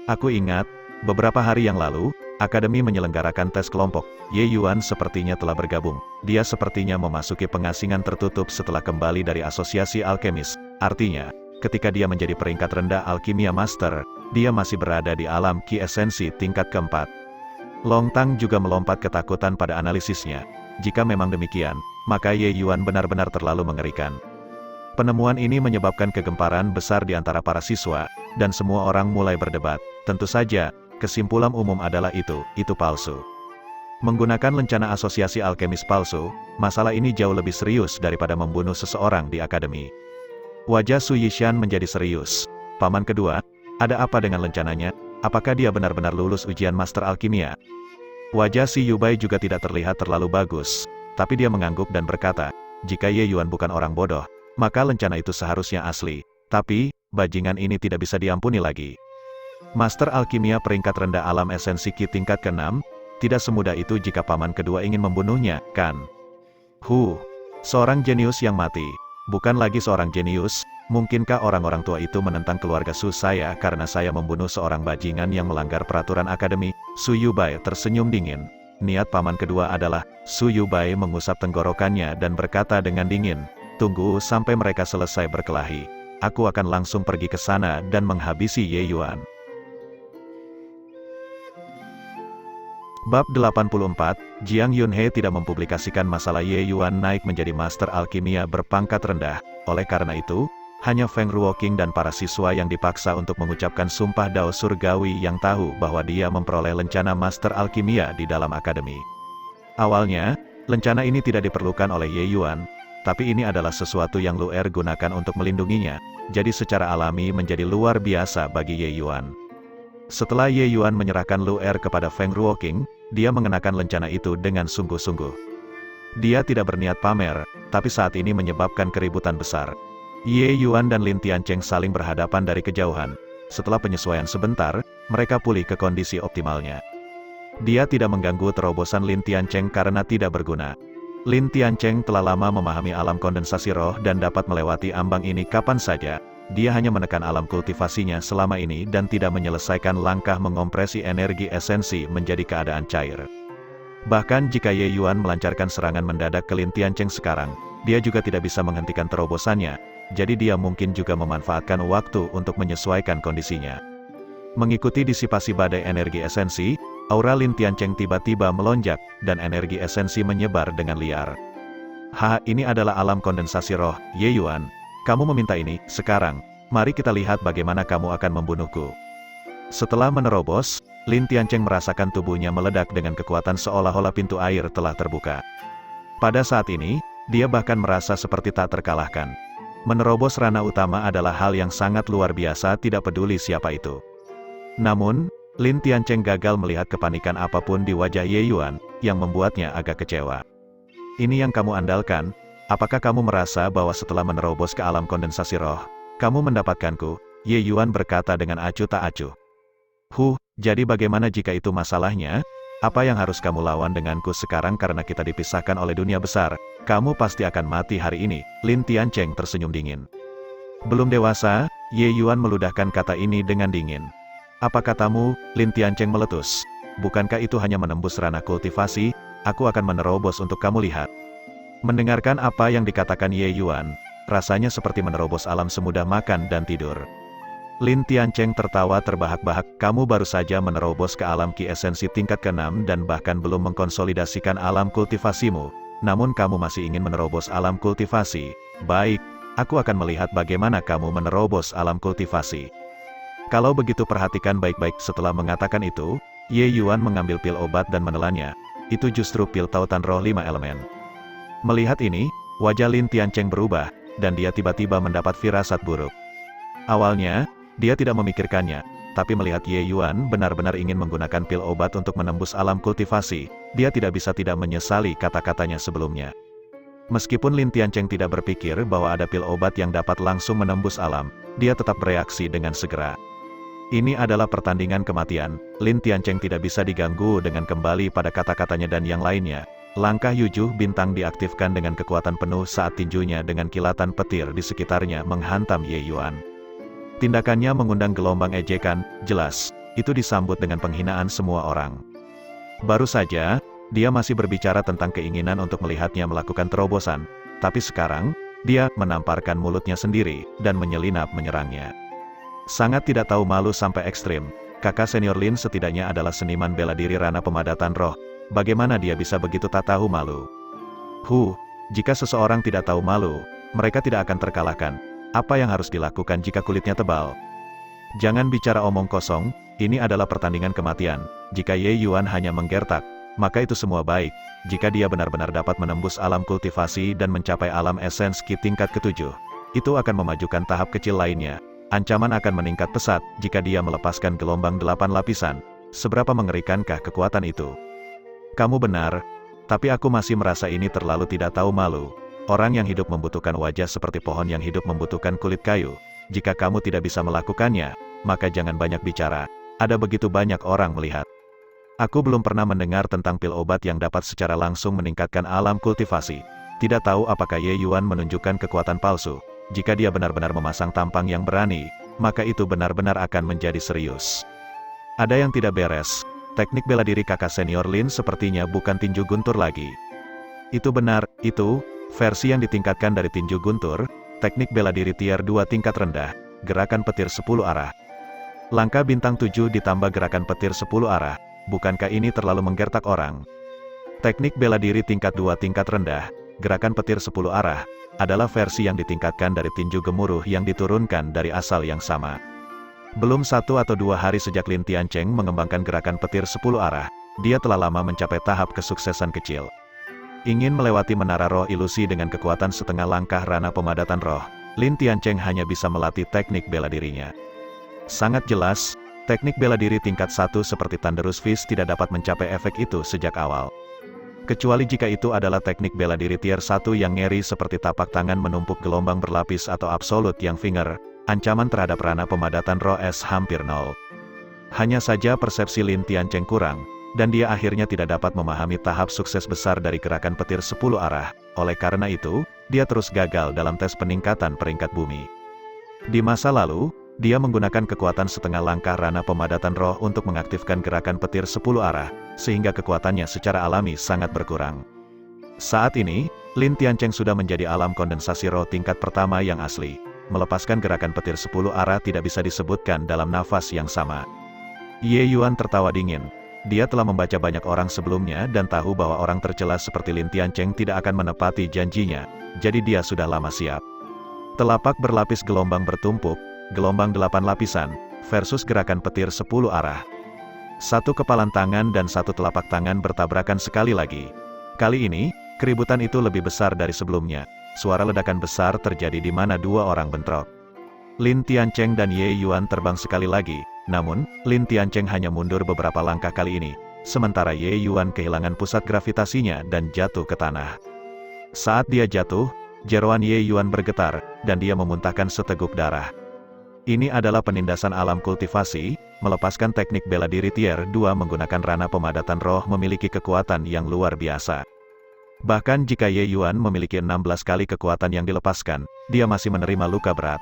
[SPEAKER 2] Aku ingat, beberapa hari yang lalu, Akademi menyelenggarakan tes kelompok. Ye Yuan sepertinya telah bergabung. Dia sepertinya memasuki pengasingan tertutup setelah kembali dari asosiasi alkemis. Artinya, ketika dia menjadi peringkat rendah alkimia master, dia masih berada di alam Qi esensi tingkat ke-4. Long Tang juga melompat ketakutan pada analisisnya. Jika memang demikian, maka Ye Yuan benar-benar terlalu mengerikan. Penemuan ini menyebabkan kegemparan besar di antara para siswa, dan semua orang mulai berdebat. Tentu saja, kesimpulan umum adalah itu palsu. Menggunakan lencana asosiasi alkemis palsu, masalah ini jauh lebih serius daripada membunuh seseorang di akademi. Wajah Su Yishan menjadi serius. Paman kedua, ada apa dengan lencananya? Apakah dia benar-benar lulus ujian Master Alkimia? Wajah si Yubai juga tidak terlihat terlalu bagus, tapi dia mengangguk dan berkata, jika Ye Yuan bukan orang bodoh, maka lencana itu seharusnya asli. Tapi, bajingan ini tidak bisa diampuni lagi. Master Alkimia peringkat rendah alam esensi Ki tingkat ke-6, tidak semudah itu jika paman kedua ingin membunuhnya, kan? Seorang jenius yang mati. Bukan lagi seorang jenius, mungkinkah orang-orang tua itu menentang keluarga Su saya karena saya membunuh seorang bajingan yang melanggar peraturan akademi? Su Yubai tersenyum dingin. Niat paman kedua adalah, Su Yubai mengusap tenggorokannya dan berkata dengan dingin, tunggu sampai mereka selesai berkelahi. Aku akan langsung pergi ke sana dan menghabisi Ye Yuan. Bab 84, Jiang Yunhe tidak mempublikasikan masalah Ye Yuan naik menjadi Master Alkimia berpangkat rendah. Oleh karena itu, hanya Feng Ruoqing dan para siswa yang dipaksa untuk mengucapkan sumpah Dao Surgawi yang tahu bahwa dia memperoleh lencana Master Alkimia di dalam akademi. Awalnya, lencana ini tidak diperlukan oleh Ye Yuan, tapi ini adalah sesuatu yang Lu Er gunakan untuk melindunginya, jadi secara alami menjadi luar biasa bagi Ye Yuan. Setelah Ye Yuan menyerahkan Lu Er kepada Feng Ruoqing, dia mengenakan lencana itu dengan sungguh-sungguh. Dia tidak berniat pamer, tapi saat ini menyebabkan keributan besar. Ye Yuan dan Lin Tiancheng saling berhadapan dari kejauhan. Setelah penyesuaian sebentar, mereka pulih ke kondisi optimalnya. Dia tidak mengganggu terobosan Lin Tiancheng karena tidak berguna. Lin Tiancheng telah lama memahami alam kondensasi roh dan dapat melewati ambang ini kapan saja. Dia hanya menekan alam kultivasinya selama ini dan tidak menyelesaikan langkah mengompresi energi esensi menjadi keadaan cair. Bahkan jika Ye Yuan melancarkan serangan mendadak ke Lin Tiancheng sekarang, dia juga tidak bisa menghentikan terobosannya, jadi dia mungkin juga memanfaatkan waktu untuk menyesuaikan kondisinya. Mengikuti disipasi badai energi esensi, aura Lin Tiancheng tiba-tiba melonjak, dan energi esensi menyebar dengan liar. Ini adalah alam kondensasi roh, Ye Yuan. Kamu meminta ini, sekarang, mari kita lihat bagaimana kamu akan membunuhku. Setelah menerobos, Lin Tiancheng merasakan tubuhnya meledak dengan kekuatan seolah-olah pintu air telah terbuka. Pada saat ini, dia bahkan merasa seperti tak terkalahkan. Menerobos ranah utama adalah hal yang sangat luar biasa tidak peduli siapa itu. Namun, Lin Tiancheng gagal melihat kepanikan apapun di wajah Ye Yuan, yang membuatnya agak kecewa. Ini yang kamu andalkan? Apakah kamu merasa bahwa setelah menerobos ke alam kondensasi roh, kamu mendapatkanku? Ye Yuan berkata dengan acuh tak acuh. Jadi bagaimana jika itu masalahnya? Apa yang harus kamu lawan denganku sekarang karena kita dipisahkan oleh dunia besar? Kamu pasti akan mati hari ini. Lin Tiancheng tersenyum dingin. Belum dewasa, Ye Yuan meludahkan kata ini dengan dingin. Apa katamu? Lin Tiancheng meletus. Bukankah itu hanya menembus ranah kultivasi? Aku akan menerobos untuk kamu lihat. Mendengarkan apa yang dikatakan Ye Yuan, rasanya seperti menerobos alam semudah makan dan tidur. Lin Tiancheng tertawa terbahak-bahak, kamu baru saja menerobos ke alam ki esensi tingkat ke-6 dan bahkan belum mengkonsolidasikan alam kultivasimu, namun kamu masih ingin menerobos alam kultivasi. Baik, aku akan melihat bagaimana kamu menerobos alam kultivasi. Kalau begitu perhatikan baik-baik. Setelah mengatakan itu, Ye Yuan mengambil pil obat dan menelannya. Itu justru pil tautan roh 5 elemen. Melihat ini, wajah Lin Tiancheng berubah, dan dia tiba-tiba mendapat firasat buruk. Awalnya, dia tidak memikirkannya, tapi melihat Ye Yuan benar-benar ingin menggunakan pil obat untuk menembus alam kultivasi, dia tidak bisa tidak menyesali kata-katanya sebelumnya. Meskipun Lin Tiancheng tidak berpikir bahwa ada pil obat yang dapat langsung menembus alam, dia tetap bereaksi dengan segera. Ini adalah pertandingan kematian, Lin Tiancheng tidak bisa diganggu dengan kembali pada kata-katanya dan yang lainnya. Langkah Yujuh Bintang diaktifkan dengan kekuatan penuh saat tinjunya dengan kilatan petir di sekitarnya menghantam Ye Yuan. Tindakannya mengundang gelombang ejekan, jelas, itu disambut dengan penghinaan semua orang. Baru saja, dia masih berbicara tentang keinginan untuk melihatnya melakukan terobosan, tapi sekarang, dia menamparkan mulutnya sendiri, dan menyelinap menyerangnya. Sangat tidak tahu malu sampai ekstrim, kakak senior Lin setidaknya adalah seniman bela diri ranah pemadatan roh. Bagaimana dia bisa begitu tak tahu malu? Jika seseorang tidak tahu malu, mereka tidak akan terkalahkan. Apa yang harus dilakukan jika kulitnya tebal? Jangan bicara omong kosong, ini adalah pertandingan kematian. Jika Ye Yuan hanya menggertak, maka itu semua baik. Jika dia benar-benar dapat menembus alam kultivasi dan mencapai alam esens Ki tingkat ke-7, itu akan memajukan tahap kecil lainnya. Ancaman akan meningkat pesat jika dia melepaskan gelombang 8 lapisan. Seberapa mengerikankah kekuatan itu? Kamu benar, tapi aku masih merasa ini terlalu tidak tahu malu. Orang yang hidup membutuhkan wajah seperti pohon yang hidup membutuhkan kulit kayu. Jika kamu tidak bisa melakukannya, maka jangan banyak bicara. Ada begitu banyak orang melihat. Aku belum pernah mendengar tentang pil obat yang dapat secara langsung meningkatkan alam kultivasi. Tidak tahu apakah Ye Yuan menunjukkan kekuatan palsu. Jika dia benar-benar memasang tampang yang berani, maka itu benar-benar akan menjadi serius. Ada yang tidak beres. Teknik bela diri kakak senior Lin sepertinya bukan tinju guntur lagi. Itu benar, itu versi yang ditingkatkan dari tinju guntur, teknik bela diri tier 2 tingkat rendah, gerakan petir 10 arah. Langkah bintang 7 ditambah gerakan petir 10 arah, bukankah ini terlalu menggertak orang? Teknik bela diri tingkat 2 tingkat rendah, gerakan petir 10 arah, adalah versi yang ditingkatkan dari tinju gemuruh yang diturunkan dari asal yang sama. Belum 1 atau 2 hari sejak Lin Tiancheng mengembangkan gerakan petir 10 arah, dia telah lama mencapai tahap kesuksesan kecil. Ingin melewati menara roh ilusi dengan kekuatan setengah langkah rana pemadatan roh, Lin Tiancheng hanya bisa melatih teknik bela dirinya. Sangat jelas, teknik bela diri tingkat 1 seperti Thunderous Fist tidak dapat mencapai efek itu sejak awal. Kecuali jika itu adalah teknik bela diri tier 1 yang ngeri seperti tapak tangan menumpuk gelombang berlapis atau absolute yang finger, ancaman terhadap rana pemadatan roh es hampir nol. Hanya saja persepsi Lin Tiancheng kurang, dan dia akhirnya tidak dapat memahami tahap sukses besar dari gerakan petir 10 arah, oleh karena itu, dia terus gagal dalam tes peningkatan peringkat bumi. Di masa lalu, dia menggunakan kekuatan setengah langkah rana pemadatan roh untuk mengaktifkan gerakan petir 10 arah, sehingga kekuatannya secara alami sangat berkurang. Saat ini, Lin Tiancheng sudah menjadi alam kondensasi roh tingkat pertama yang asli. Melepaskan gerakan petir 10 arah tidak bisa disebutkan dalam nafas yang sama. Ye Yuan tertawa dingin. Dia telah membaca banyak orang sebelumnya dan tahu bahwa orang tercela seperti Lin Tiancheng tidak akan menepati janjinya, jadi dia sudah lama siap. Telapak berlapis gelombang bertumpuk, gelombang 8 lapisan, versus gerakan petir 10 arah. Satu kepalan tangan dan satu telapak tangan bertabrakan sekali lagi. Kali ini, keributan itu lebih besar dari sebelumnya. Suara ledakan besar terjadi di mana dua orang bentrok. Lin Tiancheng dan Ye Yuan terbang sekali lagi, namun, Lin Tiancheng hanya mundur beberapa langkah kali ini, sementara Ye Yuan kehilangan pusat gravitasinya dan jatuh ke tanah. Saat dia jatuh, jeroan Ye Yuan bergetar, dan dia memuntahkan seteguk darah. Ini adalah penindasan alam kultivasi, melepaskan teknik bela diri tier 2 menggunakan rana pemadatan roh memiliki kekuatan yang luar biasa. Bahkan jika Ye Yuan memiliki 16 kali kekuatan yang dilepaskan, dia masih menerima luka berat.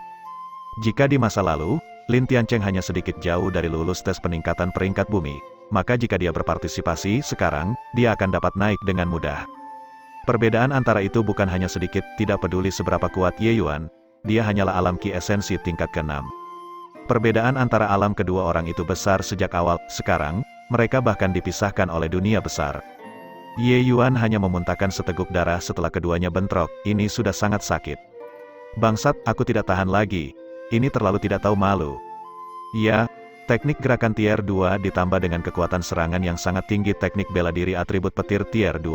[SPEAKER 2] Jika di masa lalu, Lin Tiancheng hanya sedikit jauh dari lulus tes peningkatan peringkat bumi, maka jika dia berpartisipasi sekarang, dia akan dapat naik dengan mudah. Perbedaan antara itu bukan hanya sedikit, tidak peduli seberapa kuat Ye Yuan, dia hanyalah alam ki esensi tingkat ke-6. Perbedaan antara alam kedua orang itu besar sejak awal, sekarang, mereka bahkan dipisahkan oleh dunia besar. Ye Yuan hanya memuntahkan seteguk darah setelah keduanya bentrok, ini sudah sangat sakit. Bangsat, aku tidak tahan lagi. Ini terlalu tidak tahu malu. Ya, teknik gerakan tier 2 ditambah dengan kekuatan serangan yang sangat tinggi teknik bela diri atribut petir tier 2,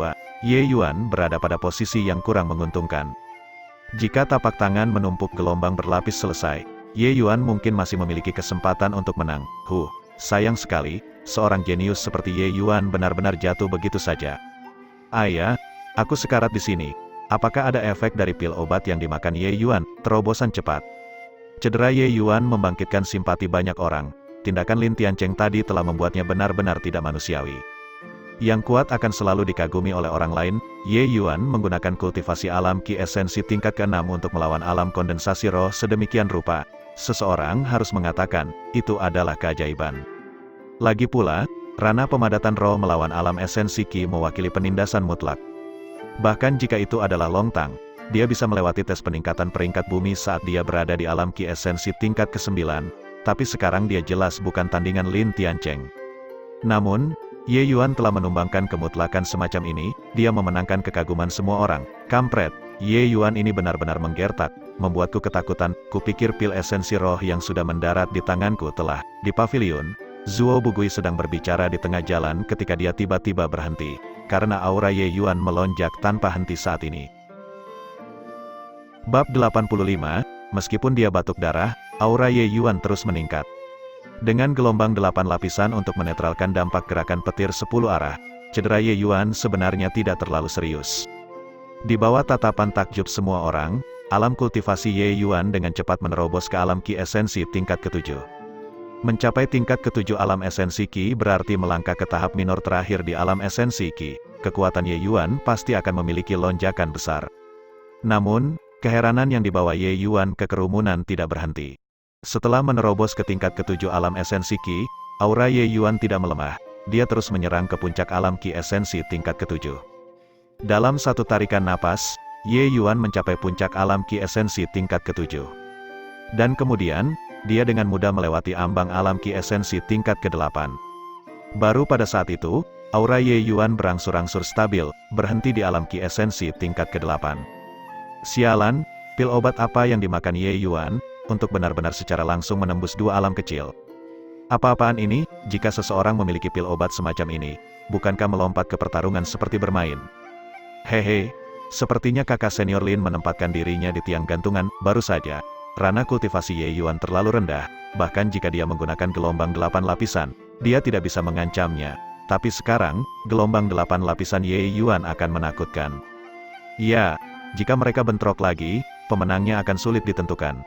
[SPEAKER 2] Ye Yuan berada pada posisi yang kurang menguntungkan. Jika tapak tangan menumpuk gelombang berlapis selesai, Ye Yuan mungkin masih memiliki kesempatan untuk menang. Sayang sekali, seorang jenius seperti Ye Yuan benar-benar jatuh begitu saja. Ayah, aku sekarat di sini. Apakah ada efek dari pil obat yang dimakan Ye Yuan? Terobosan cepat. Cedera Ye Yuan membangkitkan simpati banyak orang. Tindakan Lin Tiancheng tadi telah membuatnya benar-benar tidak manusiawi. Yang kuat akan selalu dikagumi oleh orang lain. Ye Yuan menggunakan kultivasi alam ki esensi tingkat ke-6 untuk melawan alam kondensasi roh sedemikian rupa. Seseorang harus mengatakan, itu adalah keajaiban. Lagi pula, rana pemadatan roh melawan alam esensi ki mewakili penindasan mutlak. Bahkan jika itu adalah Longtang, dia bisa melewati tes peningkatan peringkat bumi saat dia berada di alam ki esensi tingkat ke-9, tapi sekarang dia jelas bukan tandingan Lin Tiancheng. Namun, Ye Yuan telah menumbangkan kemutlakan semacam ini, dia memenangkan kekaguman semua orang. Kampret, Ye Yuan ini benar-benar menggertak, membuatku ketakutan. Kupikir pil esensi roh yang sudah mendarat di tanganku telah. Di pavilion, Zuo Bugui sedang berbicara di tengah jalan ketika dia tiba-tiba berhenti, karena aura Ye Yuan melonjak tanpa henti saat ini. Bab 85, meskipun dia batuk darah, aura Ye Yuan terus meningkat. Dengan gelombang 8 lapisan untuk menetralkan dampak gerakan petir 10 arah, cedera Ye Yuan sebenarnya tidak terlalu serius. Di bawah tatapan takjub semua orang, alam kultivasi Ye Yuan dengan cepat menerobos ke alam ki esensi tingkat ke-7. Mencapai tingkat ke-7 alam esensi ki berarti melangkah ke tahap minor terakhir di alam esensi ki. Kekuatan Ye Yuan pasti akan memiliki lonjakan besar. Namun, keheranan yang dibawa Ye Yuan ke kerumunan tidak berhenti. Setelah menerobos ke tingkat ke-7 alam esensi ki, aura Ye Yuan tidak melemah. Dia terus menyerang ke puncak alam ki esensi tingkat ke-7. Dalam satu tarikan napas, Ye Yuan mencapai puncak alam ki esensi tingkat ke-7. Dan kemudian, dia dengan mudah melewati ambang alam ki esensi tingkat ke-8. Baru pada saat itu, aura Ye Yuan berangsur-angsur stabil, berhenti di alam ki esensi tingkat ke-8. Sialan, pil obat apa yang dimakan Ye Yuan, untuk benar-benar secara langsung menembus 2 alam kecil. Apa-apaan ini, jika seseorang memiliki pil obat semacam ini, bukankah melompat ke pertarungan seperti bermain? Hehe, sepertinya kakak senior Lin menempatkan dirinya di tiang gantungan. Baru saja, ranah kultivasi Ye Yuan terlalu rendah, bahkan jika dia menggunakan gelombang 8 lapisan, dia tidak bisa mengancamnya. Tapi sekarang, gelombang 8 lapisan Ye Yuan akan menakutkan. Ya, jika mereka bentrok lagi, pemenangnya akan sulit ditentukan.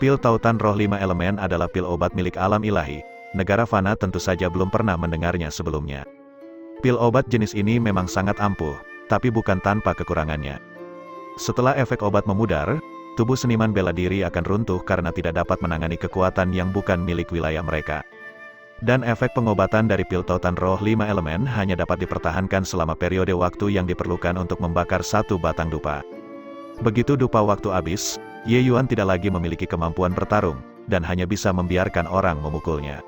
[SPEAKER 2] Pil tautan roh 5 elemen adalah pil obat milik alam ilahi. Negara fana tentu saja belum pernah mendengarnya sebelumnya. Pil obat jenis ini memang sangat ampuh, tapi bukan tanpa kekurangannya. Setelah efek obat memudar, tubuh seniman bela diri akan runtuh karena tidak dapat menangani kekuatan yang bukan milik wilayah mereka. Dan efek pengobatan dari pil tautan roh 5 elemen hanya dapat dipertahankan selama periode waktu yang diperlukan untuk membakar 1 batang dupa. Begitu dupa waktu habis, Ye Yuan tidak lagi memiliki kemampuan bertarung, dan hanya bisa membiarkan orang memukulnya.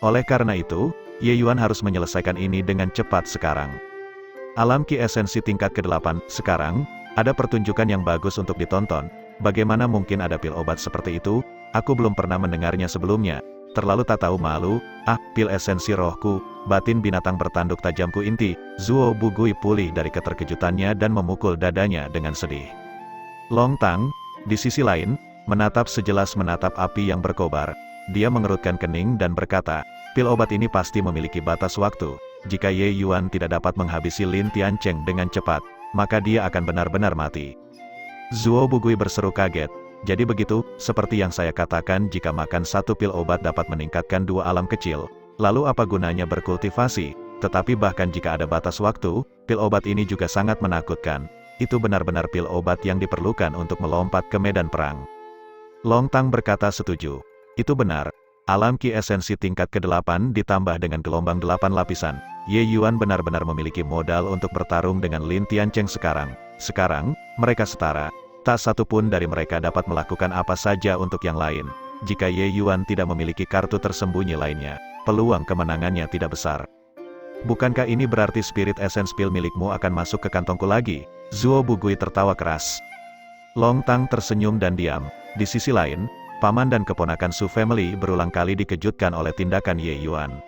[SPEAKER 2] Oleh karena itu, Ye Yuan harus menyelesaikan ini dengan cepat sekarang. Alam ki esensi tingkat ke-8, sekarang, ada pertunjukan yang bagus untuk ditonton. Bagaimana mungkin ada pil obat seperti itu? Aku belum pernah mendengarnya sebelumnya. Terlalu tak tahu malu. Pil esensi rohku, batin binatang bertanduk tajamku inti. Zuo Bugui pulih dari keterkejutannya dan memukul dadanya dengan sedih. Long Tang, di sisi lain, menatap sejelas menatap api yang berkobar. Dia mengerutkan kening dan berkata, pil obat ini pasti memiliki batas waktu. Jika Ye Yuan tidak dapat menghabisi Lin Tiancheng dengan cepat, maka dia akan benar-benar mati. Zuo Bugui berseru kaget. Jadi begitu, seperti yang saya katakan, jika makan 1 pil obat dapat meningkatkan 2 alam kecil. Lalu apa gunanya berkultivasi? Tetapi bahkan jika ada batas waktu, pil obat ini juga sangat menakutkan. Itu benar-benar pil obat yang diperlukan untuk melompat ke medan perang. Long Tang berkata setuju. Itu benar. Alam ki esensi tingkat ke-8 ditambah dengan gelombang 8 lapisan. Ye Yuan benar-benar memiliki modal untuk bertarung dengan Lin Tiancheng sekarang. Sekarang, mereka setara. Tak satu pun dari mereka dapat melakukan apa saja untuk yang lain. Jika Ye Yuan tidak memiliki kartu tersembunyi lainnya, peluang kemenangannya tidak besar. Bukankah ini berarti spirit essence pil milikmu akan masuk ke kantongku lagi? Zuo Bugui tertawa keras. Long Tang tersenyum dan diam. Di sisi lain, paman dan keponakan Su Family berulang kali dikejutkan oleh tindakan Ye Yuan.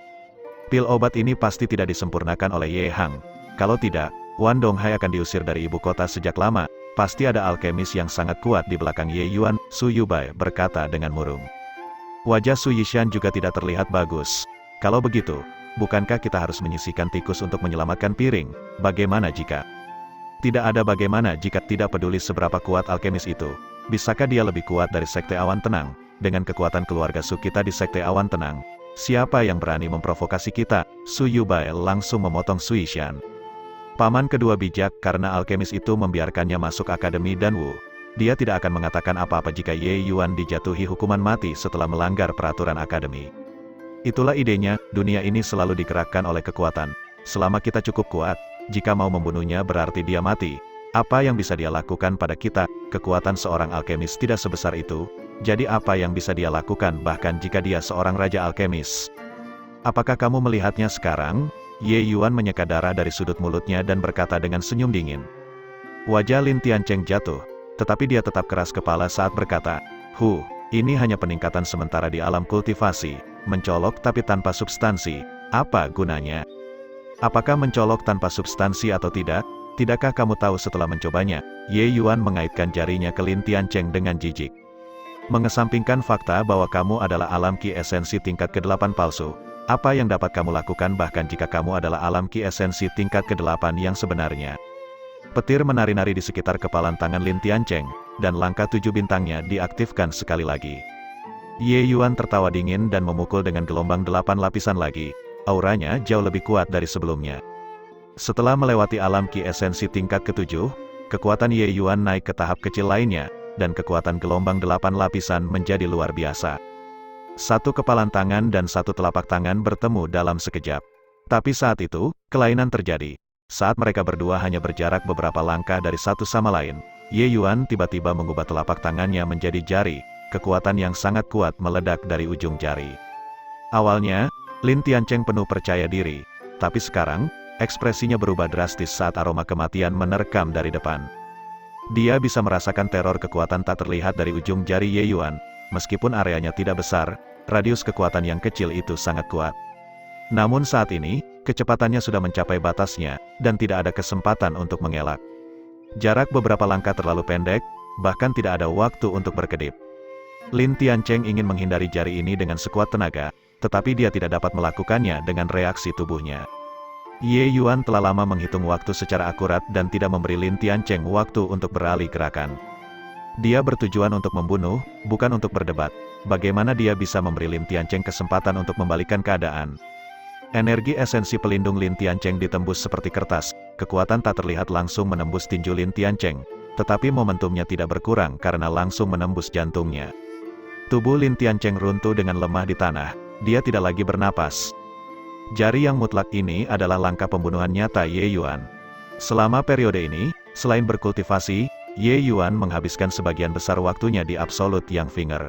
[SPEAKER 2] Pil obat ini pasti tidak disempurnakan oleh Ye Hang. Kalau tidak, Wan Donghai akan diusir dari ibu kota sejak lama. Pasti ada alkemis yang sangat kuat di belakang Ye Yuan, Su Yubai berkata dengan murung. Wajah Su Yishan juga tidak terlihat bagus. Kalau begitu, bukankah kita harus menyisihkan tikus untuk menyelamatkan piring? Bagaimana jika? Tidak ada bagaimana jika tidak peduli seberapa kuat alkemis itu. Bisakah dia lebih kuat dari Sekte Awan Tenang? Dengan kekuatan keluarga Su kita di Sekte Awan Tenang, siapa yang berani memprovokasi kita? Su Yubai langsung memotong Su Yishan. Paman kedua bijak karena alkemis itu membiarkannya masuk akademi dan Wu. Dia tidak akan mengatakan apa-apa jika Ye Yuan dijatuhi hukuman mati setelah melanggar peraturan akademi. Itulah idenya, dunia ini selalu digerakkan oleh kekuatan. Selama kita cukup kuat, jika mau membunuhnya berarti dia mati. Apa yang bisa dia lakukan pada kita? Kekuatan seorang alkemis tidak sebesar itu. Jadi apa yang bisa dia lakukan bahkan jika dia seorang raja alkemis? Apakah kamu melihatnya sekarang? Ye Yuan menyeka darah dari sudut mulutnya dan berkata dengan senyum dingin. Wajah Lin Tiancheng jatuh, tetapi dia tetap keras kepala saat berkata, ini hanya peningkatan sementara di alam kultivasi, mencolok tapi tanpa substansi, apa gunanya? Apakah mencolok tanpa substansi atau tidak? Tidakkah kamu tahu setelah mencobanya? Ye Yuan mengaitkan jarinya ke Lin Tiancheng dengan jijik. Mengesampingkan fakta bahwa kamu adalah alam ki esensi tingkat ke-8 palsu, apa yang dapat kamu lakukan bahkan jika kamu adalah alam ki esensi tingkat ke-8 yang sebenarnya? Petir menari-nari di sekitar kepalan tangan Lin Tiancheng, dan langkah 7 bintangnya diaktifkan sekali lagi. Ye Yuan tertawa dingin dan memukul dengan gelombang 8 lapisan lagi, auranya jauh lebih kuat dari sebelumnya. Setelah melewati alam ki esensi tingkat ke-7, kekuatan Ye Yuan naik ke tahap kecil lainnya, dan kekuatan gelombang 8 lapisan menjadi luar biasa. Satu kepalan tangan dan satu telapak tangan bertemu dalam sekejap. Tapi saat itu, kelainan terjadi. Saat mereka berdua hanya berjarak beberapa langkah dari satu sama lain, Ye Yuan tiba-tiba mengubah telapak tangannya menjadi jari, kekuatan yang sangat kuat meledak dari ujung jari. Awalnya, Lin Tiancheng penuh percaya diri, tapi sekarang, ekspresinya berubah drastis saat aroma kematian menerkam dari depan. Dia bisa merasakan teror kekuatan tak terlihat dari ujung jari Ye Yuan, meskipun areanya tidak besar, radius kekuatan yang kecil itu sangat kuat. Namun saat ini, kecepatannya sudah mencapai batasnya, dan tidak ada kesempatan untuk mengelak. Jarak beberapa langkah terlalu pendek, bahkan tidak ada waktu untuk berkedip. Lin Tiancheng ingin menghindari jari ini dengan sekuat tenaga, tetapi dia tidak dapat melakukannya dengan reaksi tubuhnya. Ye Yuan telah lama menghitung waktu secara akurat dan tidak memberi Lin Tiancheng waktu untuk beralih gerakan. Dia bertujuan untuk membunuh, bukan untuk berdebat. Bagaimana dia bisa memberi Lin Tiancheng kesempatan untuk membalikan keadaan? Energi esensi pelindung Lin Tiancheng ditembus seperti kertas, kekuatan tak terlihat langsung menembus tinju Lin Tiancheng, tetapi momentumnya tidak berkurang karena langsung menembus jantungnya. Tubuh Lin Tiancheng runtuh dengan lemah di tanah, dia tidak lagi bernapas. Jari yang mutlak ini adalah langkah pembunuhan nyata Ye Yuan. Selama periode ini, selain berkultivasi, Ye Yuan menghabiskan sebagian besar waktunya di Absolute Yang Finger.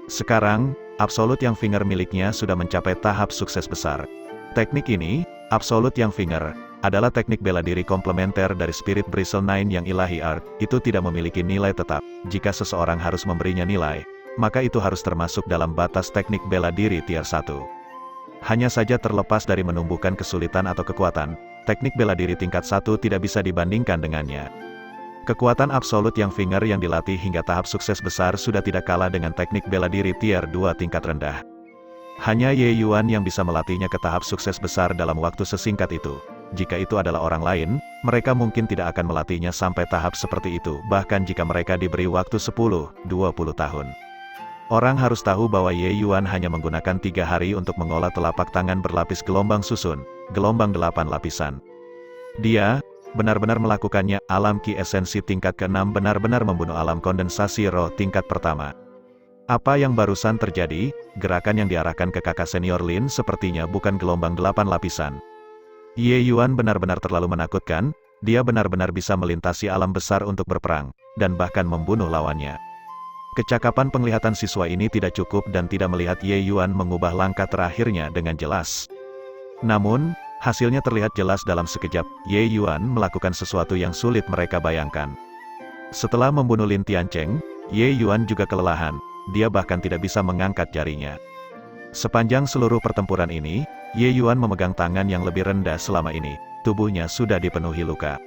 [SPEAKER 2] Sekarang, Absolute Yang Finger miliknya sudah mencapai tahap sukses besar. Teknik ini, Absolute Yang Finger, adalah teknik bela diri komplementer dari Spirit Bristle 9 yang Ilahi Art, itu tidak memiliki nilai tetap. Jika seseorang harus memberinya nilai, maka itu harus termasuk dalam batas teknik bela diri tier 1. Hanya saja terlepas dari menumbuhkan kesulitan atau kekuatan, teknik bela diri tingkat 1 tidak bisa dibandingkan dengannya. Kekuatan Absolute Yang Finger yang dilatih hingga tahap sukses besar sudah tidak kalah dengan teknik bela diri tier 2 tingkat rendah. Hanya Ye Yuan yang bisa melatihnya ke tahap sukses besar dalam waktu sesingkat itu. Jika itu adalah orang lain, mereka mungkin tidak akan melatihnya sampai tahap seperti itu, bahkan jika mereka diberi waktu 10-20 tahun. Orang harus tahu bahwa Ye Yuan hanya menggunakan 3 hari untuk mengolah telapak tangan berlapis gelombang susun, gelombang 8 lapisan. Dia benar-benar melakukannya. Alam ki esensi tingkat ke-6 benar-benar membunuh alam kondensasi roh tingkat pertama. Apa yang barusan terjadi? Gerakan yang diarahkan ke kakak senior Lin sepertinya bukan gelombang 8 lapisan. Ye Yuan benar-benar terlalu menakutkan, dia benar-benar bisa melintasi alam besar untuk berperang, dan bahkan membunuh lawannya. Kecakapan penglihatan siswa ini tidak cukup dan tidak melihat Ye Yuan mengubah langkah terakhirnya dengan jelas. Namun, hasilnya terlihat jelas dalam sekejap. Ye Yuan melakukan sesuatu yang sulit mereka bayangkan. Setelah membunuh Lin Tiancheng, Ye Yuan juga kelelahan, dia bahkan tidak bisa mengangkat jarinya. Sepanjang seluruh pertempuran ini, Ye Yuan memegang tangan yang lebih rendah selama ini, tubuhnya sudah dipenuhi luka.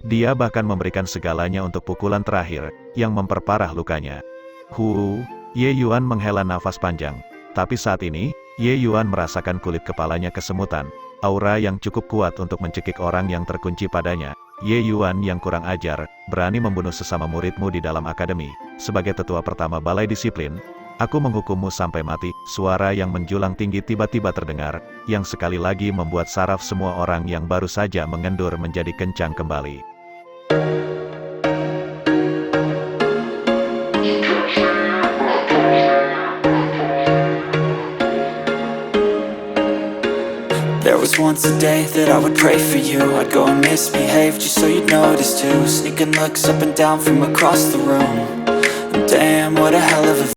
[SPEAKER 2] Dia bahkan memberikan segalanya untuk pukulan terakhir, yang memperparah lukanya. Ye Yuan menghela nafas panjang. Tapi saat ini, Ye Yuan merasakan kulit kepalanya kesemutan, aura yang cukup kuat untuk mencekik orang yang terkunci padanya. Ye Yuan yang kurang ajar, berani membunuh sesama muridmu di dalam akademi. Sebagai tetua pertama balai disiplin, aku menghukummu sampai mati. Suara yang menjulang tinggi tiba-tiba terdengar, yang sekali lagi membuat saraf semua orang yang baru saja mengendur menjadi kencang kembali.
[SPEAKER 3] There was once a day that I would pray for you. I'd go and misbehave just so you'd notice too. Sneaking looks up and down from across the room. And damn, what a hell of a